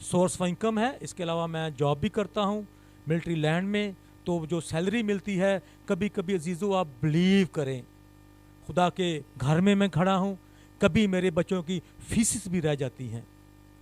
Source of income ہے. اس کے علاوہ میں جاب بھی کرتا ہوں ملٹری لینڈ میں. تو جو سیلری ملتی ہے کبھی کبھی عزیزو آپ بلیو کریں خدا کے گھر میں کھڑا ہوں, کبھی میرے بچوں کی فیسز بھی رہ جاتی ہیں.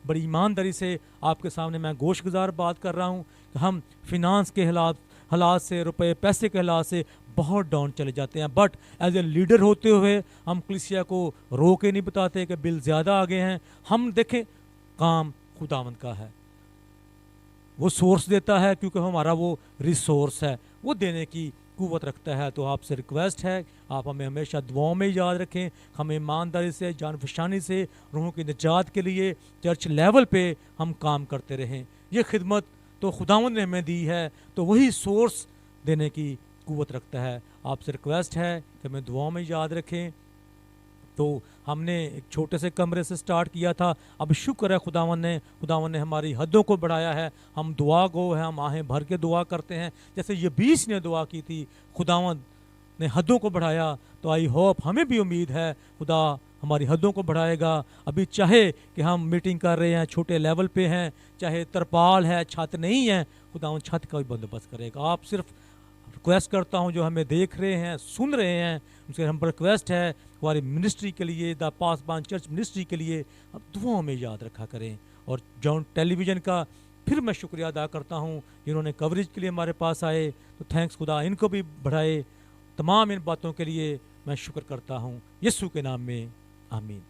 بڑی ایمانداری سے آپ کے سامنے میں گوش گزار بات کر رہا ہوں کہ ہم فنانس کے حالات سے, روپے پیسے کے حالات سے بہت ڈاؤن چلے جاتے ہیں. بٹ ایز اے لیڈر ہوتے ہوئے ہم کلیسیا کو رو کے نہیں بتاتے کہ بل زیادہ آگے ہیں. ہم دیکھیں کام خداوند کا ہے, وہ سورس دیتا ہے کیونکہ ہمارا وہ ریسورس ہے, وہ دینے کی قوت رکھتا ہے. تو آپ سے ریکویسٹ ہے آپ ہمیں ہمیشہ دعاؤں میں یاد رکھیں. ہم ایمانداری سے, جان فشانی سے روحوں کی نجات کے لیے چرچ لیول پہ ہم کام کرتے رہیں. یہ خدمت تو خداوند نے ہمیں دی ہے, تو وہی سورس دینے کی قوت رکھتا ہے. آپ سے ریکویسٹ ہے کہ ہمیں دعاؤں میں یاد رکھیں. تو ہم نے ایک چھوٹے سے کمرے سے سٹارٹ کیا تھا, اب شکر ہے خداوند نے ہماری حدوں کو بڑھایا ہے. ہم دعا گو ہیں, ہم آہیں بھر کے دعا کرتے ہیں. جیسے یبیس نے دعا کی تھی, خداوند نے حدوں کو بڑھایا, تو آئی ہوپ ہمیں بھی امید ہے خدا ہماری حدوں کو بڑھائے گا. ابھی چاہے کہ ہم میٹنگ کر رہے ہیں چھوٹے لیول پہ ہیں, چاہے ترپال ہے, چھت نہیں ہے, خداوند چھت کا بھی بندوبست کرے گا. آپ صرف ریکویسٹ کرتا ہوں جو ہمیں دیکھ رہے ہیں, سن رہے ہیں, ان سے ہم پر ریکویسٹ ہے ہماری منسٹری کے لیے, دا پاسبان چرچ منسٹری کے لیے آپ دعاؤں میں یاد رکھا کریں. اور جون ٹیلی ویژن کا پھر میں شکریہ ادا کرتا ہوں جنہوں نے کوریج کے لیے ہمارے پاس آئے, تو تھینکس, خدا ان کو بھی بڑھائے. تمام ان باتوں کے لیے میں شکر کرتا ہوں یسوع کے نام میں, آمین.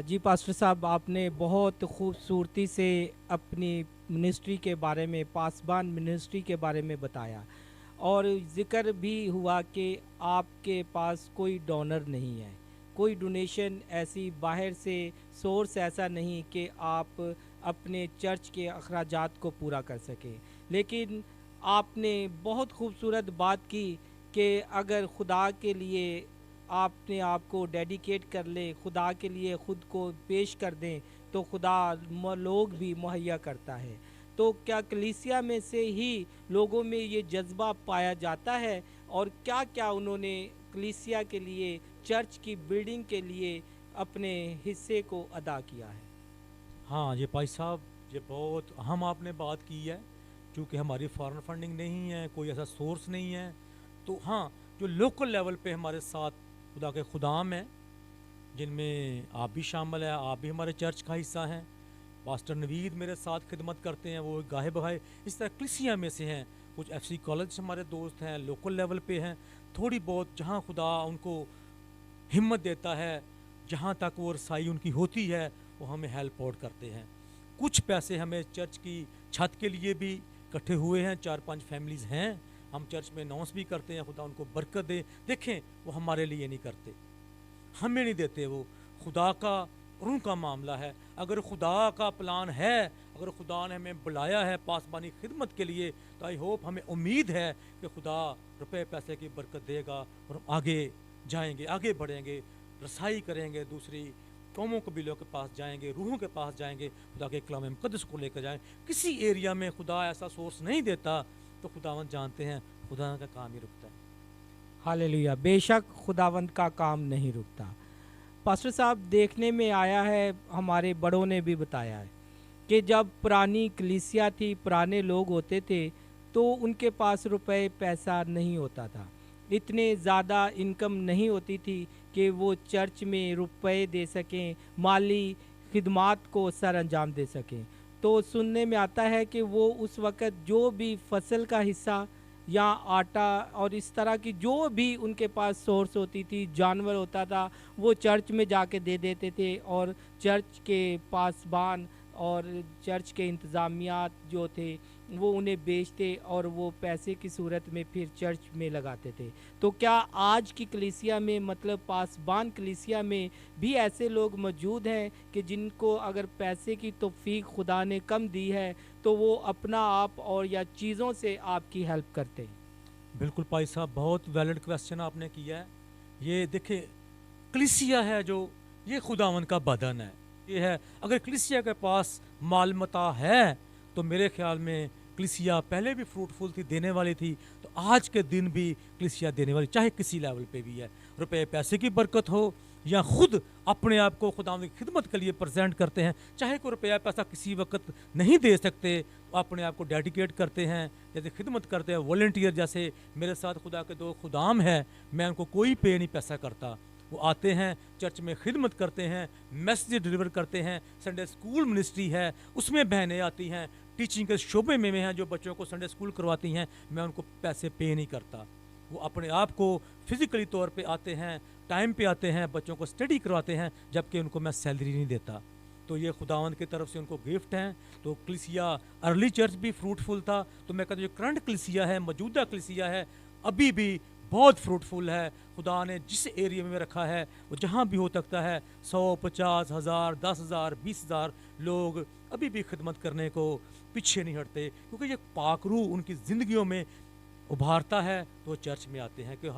جی پاسٹر صاحب, آپ نے بہت خوبصورتی سے اپنی منسٹری کے بارے میں, پاسبان منسٹری کے بارے میں بتایا, اور ذکر بھی ہوا کہ آپ کے پاس کوئی ڈونر نہیں ہے, کوئی ڈونیشن ایسی باہر سے سورس ایسا نہیں کہ آپ اپنے چرچ کے اخراجات کو پورا کر سکیں. لیکن آپ نے بہت خوبصورت بات کی کہ اگر خدا کے لیے آپ نے آپ کو ڈیڈیکیٹ کر لیں, خدا کے لیے خود کو پیش کر دیں, تو خدا لوگ بھی مہیا کرتا ہے. تو کیا کلیسیا میں سے ہی لوگوں میں یہ جذبہ پایا جاتا ہے, اور کیا کیا انہوں نے کلیسیا کے لیے, چرچ کی بلڈنگ کے لیے اپنے حصے کو ادا کیا ہے؟ ہاں یہ بھائی صاحب, یہ بہت اہم آپ نے بات کی ہے. چونکہ ہماری فارن فنڈنگ نہیں ہے, کوئی ایسا سورس نہیں ہے, تو ہاں جو لوکل لیول پہ ہمارے ساتھ خدا کے خدام ہیں, جن میں آپ بھی شامل ہیں, آپ بھی ہمارے چرچ کا حصہ ہیں. پاسٹر نوید میرے ساتھ خدمت کرتے ہیں, وہ گاہے بغائے اس طرح کلیسیا میں سے ہیں. کچھ ایف سی کالج ہمارے دوست ہیں, لوکل لیول پہ ہیں. تھوڑی بہت جہاں خدا ان کو ہمت دیتا ہے, جہاں تک وہ رسائی ان کی ہوتی ہے, وہ ہمیں ہیلپ آؤٹ کرتے ہیں. کچھ پیسے ہمیں چرچ کی چھت کے لیے بھی اکٹھے ہوئے ہیں, 4-5 فیملیز ہیں, ہم چرچ میں اناؤنس بھی کرتے ہیں, خدا ان کو برکت دے. دیکھیں وہ ہمارے لیے نہیں کرتے, ہمیں نہیں دیتے, وہ خدا کا اور ان کا معاملہ ہے. اگر خدا کا پلان ہے, اگر خدا نے ہمیں بلایا ہے پاسبانی خدمت کے لیے, تو آئی ہوپ ہمیں امید ہے کہ خدا روپے پیسے کی برکت دے گا, اور ہم آگے جائیں گے, آگے بڑھیں گے, رسائی کریں گے, دوسری قوموں قبیلوں کے پاس جائیں گے, روحوں کے پاس جائیں گے, خدا کے کلام مقدس کو لے کر جائیں. کسی ایریا میں خدا ایسا سورس نہیں دیتا, تو خداوند جانتے ہیں خدا کا کام ہی رکتا ہے. ہاللیلویہ, بے شک خداوند کا کام نہیں رکتا. پاسٹر صاحب, دیکھنے میں آیا ہے, ہمارے بڑوں نے بھی بتایا ہے کہ جب پرانی کلیسیا تھی, پرانے لوگ ہوتے تھے, تو ان کے پاس روپے پیسہ نہیں ہوتا تھا, اتنے زیادہ انکم نہیں ہوتی تھی کہ وہ چرچ میں روپے دے سکیں, مالی خدمات کو سر انجام دے سکیں. تو سننے میں آتا ہے کہ وہ اس وقت جو بھی فصل کا حصہ یا آٹا اور اس طرح کی جو بھی ان کے پاس سورس ہوتی تھی, جانور ہوتا تھا, وہ چرچ میں جا کے دے دیتے تھے, اور چرچ کے پاسبان اور چرچ کے انتظامیات جو تھے وہ انہیں بیچتے, اور وہ پیسے کی صورت میں پھر چرچ میں لگاتے تھے. تو کیا آج کی کلیسیا میں, مطلب پاسبان کلیسیا میں بھی ایسے لوگ موجود ہیں کہ جن کو اگر پیسے کی توفیق خدا نے کم دی ہے, تو وہ اپنا آپ اور یا چیزوں سے آپ کی ہیلپ کرتے ہیں؟ بالکل بھائی صاحب, بہت ویلڈ کویسچن آپ نے کیا ہے. یہ دیکھیں کلیسیا ہے جو, یہ خداوند کا بدن ہے, یہ ہے. اگر کلیسیا کے پاس مال متا ہے, تو میرے خیال میں کلیسیا پہلے بھی فروٹفل تھی, دینے والی تھی, تو آج کے دن بھی کلیسیا دینے والی, چاہے کسی لیول پہ بھی ہے. روپے پیسے کی برکت ہو, یا خود اپنے آپ کو خدا کی خدمت کے لیے پریزنٹ کرتے ہیں، چاہے کوئی روپیہ پیسہ کسی وقت نہیں دے سکتے تو اپنے آپ کو ڈیڈیکیٹ کرتے ہیں، جیسے خدمت کرتے ہیں والنٹیئر. جیسے میرے ساتھ خدا کے 2 خدام ہیں، میں ان کو کوئی پے نہیں پیسہ کرتا، وہ آتے ہیں چرچ میں خدمت کرتے ہیں، میسیج ڈلیور کرتے ہیں. سنڈے اسکول منسٹری ہے، اس میں بہنیں آتی ہیں، ٹیچنگ کے شعبے میں ہیں جو بچوں کو سنڈے اسکول کرواتی ہیں، میں ان کو پیسے پے نہیں کرتا. وہ اپنے آپ کو فزیکلی طور پہ آتے ہیں، ٹائم پہ آتے ہیں، بچوں کو اسٹڈی کرواتے ہیں، جبکہ ان کو میں سیلری نہیں دیتا. تو یہ خداوند کی طرف سے ان کو گفٹ ہیں. تو کلیسیا ارلی چرچ بھی فروٹفل تھا. تو میں کہتا ہوں جو کرنٹ کلیسیا ہے، موجودہ کلیسیا ہے، ابھی بھی بہت فروٹفل ہے. خدا نے جس ایریا میں رکھا ہے وہ جہاں بھی ہو سکتا ہے 100 50 ہزار 10 ہزار 20 ہزار لوگ ابھی بھی خدمت کرنے کو پیچھے نہیں ہٹتے، کیونکہ یہ پاک روح ان کی زندگیوں میں ابھارتا ہے تو وہ چرچ میں آتے ہیں کہ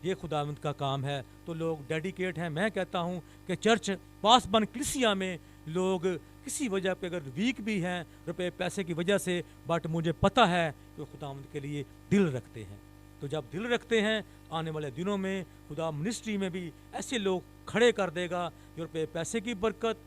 یہ خداوند کا کام ہے. تو لوگ ڈیڈیکیٹ ہیں. میں کہتا ہوں کہ چرچ پاس بن کلیسیا میں لوگ کسی وجہ پہ اگر ویک بھی ہیں روپے پیسے کی وجہ سے، بٹ مجھے پتہ ہے کہ وہ خداوند کے لیے دل رکھتے ہیں. تو جب دل رکھتے ہیں آنے والے دنوں میں خدا منسٹری میں بھی ایسے لوگ کھڑے کر دے گا جو روپے پیسے کی برکت،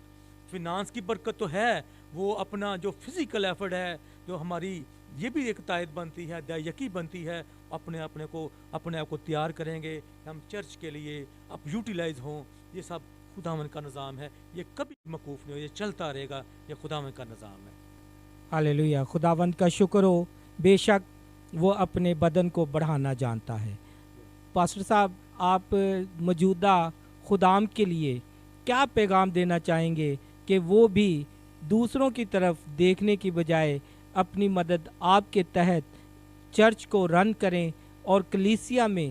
فنانس کی برکت تو ہے، وہ اپنا جو فزیکل ایفرٹ ہے، جو ہماری یہ بھی ایک تائید بنتی ہے، یقی بنتی ہے، اپنے آپ کو تیار کریں گے. ہم چرچ کے لیے اب یوٹیلائز ہوں. یہ سب خداوند کا نظام ہے، یہ کبھی موقوف نہیں ہو، یہ چلتا رہے گا. یہ خداوند کا نظام ہے. ہاللیلویا، خداوند کا شکر ہو. بے شک وہ اپنے بدن کو بڑھانا جانتا ہے. پاسٹر صاحب، آپ موجودہ خدام کے لیے کیا پیغام دینا چاہیں گے کہ وہ بھی دوسروں کی طرف دیکھنے کی بجائے اپنی مدد آپ کے تحت چرچ کو رن کریں اور کلیسیا میں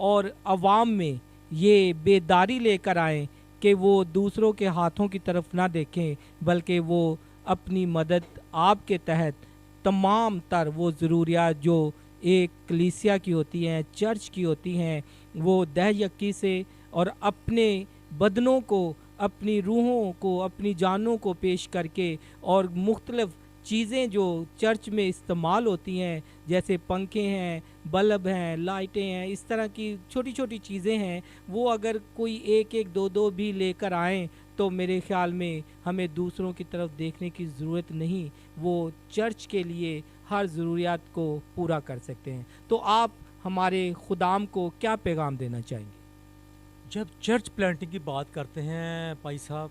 اور عوام میں یہ بیداری لے کر آئیں کہ وہ دوسروں کے ہاتھوں کی طرف نہ دیکھیں، بلکہ وہ اپنی مدد آپ کے تحت تمام تر وہ ضروریات جو ایک کلیسیا کی ہوتی ہیں، چرچ کی ہوتی ہیں، وہ دہ یقی سے اور اپنے بدنوں کو، اپنی روحوں کو، اپنی جانوں کو پیش کر کے، اور مختلف چیزیں جو چرچ میں استعمال ہوتی ہیں جیسے پنکھے ہیں، بلب ہیں، لائٹیں ہیں، اس طرح کی چھوٹی چھوٹی چیزیں ہیں، وہ اگر کوئی ایک ایک دو دو بھی لے کر آئیں تو میرے خیال میں ہمیں دوسروں کی طرف دیکھنے کی ضرورت نہیں، وہ چرچ کے لیے ہر ضروریات کو پورا کر سکتے ہیں. تو آپ ہمارے خدام کو کیا پیغام دینا چاہیں گے؟ جب چرچ پلانٹنگ کی بات کرتے ہیں بھائی صاحب،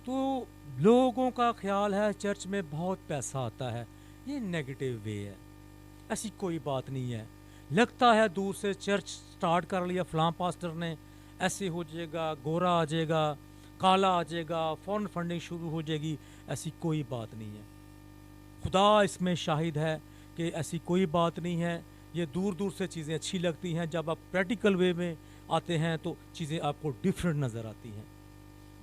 تو لوگوں کا خیال ہے چرچ میں بہت پیسہ آتا ہے. یہ نیگیٹو وے ہے، ایسی کوئی بات نہیں ہے. لگتا ہے دور سے چرچ سٹارٹ کر لیا فلاں پاسٹر نے، ایسے ہو جائے گا، گورا آ جائے گا، کالا آ جائے گا، فورن فنڈنگ شروع ہو جائے گی. ایسی کوئی بات نہیں ہے. خدا اس میں شاہد ہے کہ ایسی کوئی بات نہیں ہے. یہ دور دور سے چیزیں اچھی لگتی ہیں، جب آپ پریکٹیکل وے میں آتے ہیں تو چیزیں آپ کو ڈیفرنٹ نظر آتی ہیں.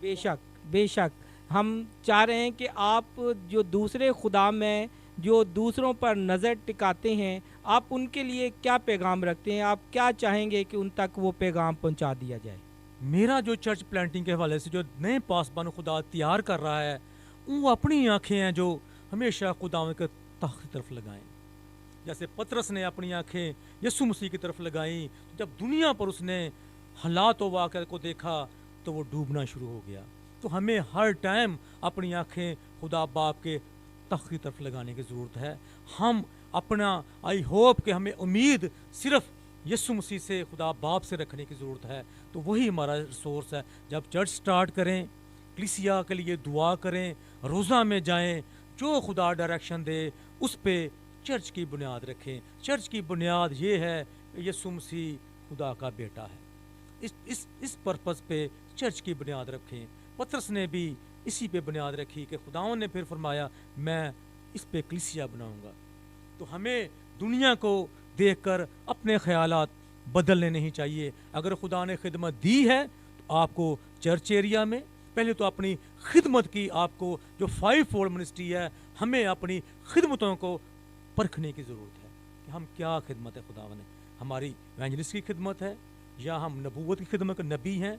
بے شک، بے شک. ہم چاہ رہے ہیں کہ آپ جو دوسرے خدام ہیں، جو دوسروں پر نظر ٹکاتے ہیں، آپ ان کے لیے کیا پیغام رکھتے ہیں؟ آپ کیا چاہیں گے کہ ان تک وہ پیغام پہنچا دیا جائے؟ میرا جو چرچ پلانٹنگ کے حوالے سے جو نئے پاسبان خدا تیار کر رہا ہے، وہ اپنی آنکھیں ہیں جو ہمیشہ خدا کے تخت کی طرف لگائیں. جیسے پطرس نے اپنی آنکھیں یسوع مسیح کی طرف لگائیں، جب دنیا پر اس نے حالات و واقعات کو دیکھا تو وہ ڈوبنا شروع ہو گیا. تو ہمیں ہر ٹائم اپنی آنکھیں خدا باپ کے تخت کی طرف لگانے کی ضرورت ہے. ہم اپنا آئی ہوپ کہ ہمیں امید صرف یسوع مسیح سے، خدا باپ سے رکھنے کی ضرورت ہے. تو وہی ہمارا ریسورس ہے. جب چرچ سٹارٹ کریں، کلیسیا کے لیے دعا کریں، روزہ میں جائیں، جو خدا ڈائریکشن دے اس پہ چرچ کی بنیاد رکھیں. چرچ کی بنیاد یہ ہے کہ یسوع مسیح خدا کا بیٹا ہے. اس پرپس پہ چرچ کی بنیاد رکھیں. پطرس نے بھی اسی پہ بنیاد رکھی کہ خداوند نے پھر فرمایا میں اس پہ کلیسیا بناؤں گا. تو ہمیں دنیا کو دیکھ کر اپنے خیالات بدلنے نہیں چاہیے. اگر خدا نے خدمت دی ہے تو آپ کو چرچ ایریا میں پہلے تو اپنی خدمت کی، آپ کو جو 5 فولڈ منسٹری ہے، ہمیں اپنی خدمتوں کو پرکھنے کی ضرورت ہے کہ ہم کیا خدمت ہے خداوند نے. ہماری ایونجلسٹ کی خدمت ہے، یا ہم نبوت کی خدمت کے نبی ہیں،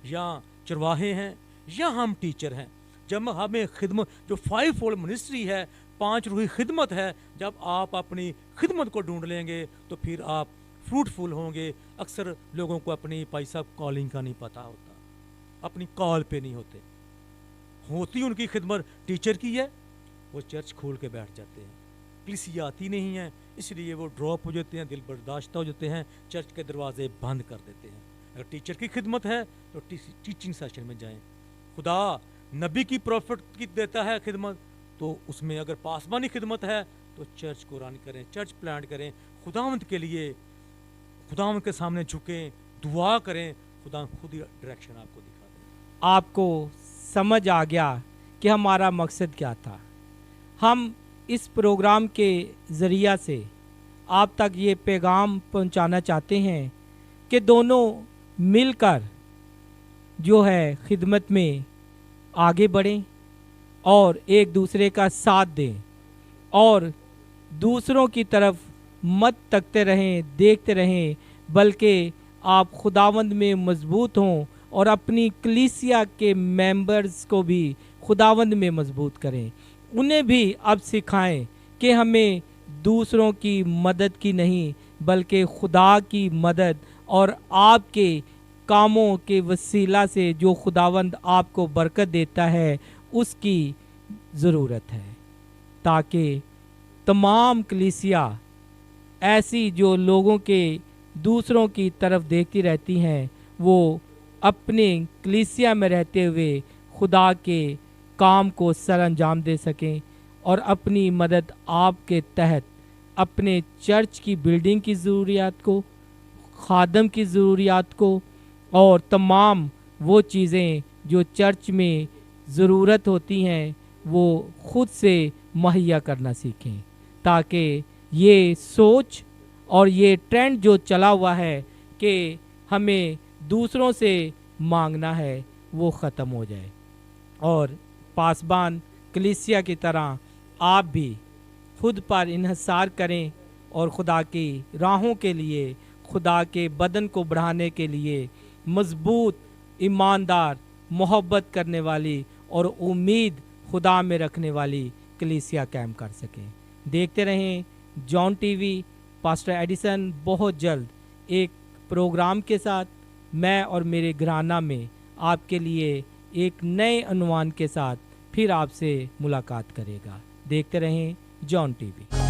یا چرواہے ہیں، یا ہم ٹیچر ہیں. جب ہمیں خدمت جو 5 فولڈ منسٹری ہے، 5 روحی خدمت ہے، جب آپ اپنی خدمت کو ڈھونڈ لیں گے تو پھر آپ فروٹفل ہوں گے. اکثر لوگوں کو اپنی پیسہ کالنگ کا نہیں پتہ ہوتا. اپنی کال پہ نہیں ہوتے. ہوتی ان کی خدمت ٹیچر کی ہے, وہ چرچ کھول کے بیٹھ جاتے ہیں. کلیسیا آتی نہیں ہے, اس لیے وہ ڈراپ ہو جاتے ہیں, دل برداشتہ ہو جاتے ہیں, چرچ کے دروازے بند کر دیتے ہیں. اگر ٹیچر کی خدمت ہے تو ٹیچنگ سیشن میں جائیں. خدا نبی کی پروفٹ کی دیتا ہے خدمت, تو اس میں اگر پاسبانی خدمت ہے تو چرچ کو رن کریں, چرچ پلانٹ کریں, خداوند کے لیے خداوند کے سامنے جھکیں, دعا کریں, خدا خود ہی ڈائریکشن آپ کو دکھا دیں. آپ کو سمجھ آ گیا کہ ہمارا مقصد کیا تھا. ہم اس پروگرام کے ذریعہ سے آپ تک یہ پیغام پہنچانا چاہتے ہیں کہ دونوں مل کر جو ہے خدمت میں آگے بڑھیں اور ایک دوسرے کا ساتھ دیں, اور دوسروں کی طرف مت تکتے رہیں, دیکھتے رہیں, بلکہ آپ خداوند میں مضبوط ہوں اور اپنی کلیسیا کے ممبرز کو بھی خداوند میں مضبوط کریں. انہیں بھی اب سکھائیں کہ ہمیں دوسروں کی مدد کی نہیں بلکہ خدا کی مدد اور آپ کے کاموں کے وسیلہ سے جو خداوند آپ کو برکت دیتا ہے اس کی ضرورت ہے, تاکہ تمام کلیسیا ایسی جو لوگوں کے دوسروں کی طرف دیکھتی رہتی ہیں وہ اپنے کلیسیا میں رہتے ہوئے خدا کے کام کو سر انجام دے سکیں اور اپنی مدد آپ کے تحت اپنے چرچ کی بلڈنگ کی ضروریات کو, خادم کی ضروریات کو, اور تمام وہ چیزیں جو چرچ میں ضرورت ہوتی ہیں وہ خود سے مہیا کرنا سیکھیں, تاکہ یہ سوچ اور یہ ٹرینڈ جو چلا ہوا ہے کہ ہمیں دوسروں سے مانگنا ہے وہ ختم ہو جائے. اور پاسبان کلیسیا کی طرح آپ بھی خود پر انحصار کریں اور خدا کی راہوں کے لیے, خدا کے بدن کو بڑھانے کے لیے مضبوط, ایماندار, محبت کرنے والی اور امید خدا میں رکھنے والی کلیسیا قائم کر سکیں. دیکھتے رہیں جان ٹی وی. پاسٹر ایڈیسن بہت جلد ایک پروگرام کے ساتھ میں اور میرے گھرانہ میں آپ کے لیے ایک نئے عنوان کے ساتھ پھر آپ سے ملاقات کرے گا. دیکھتے رہیں جان ٹی وی.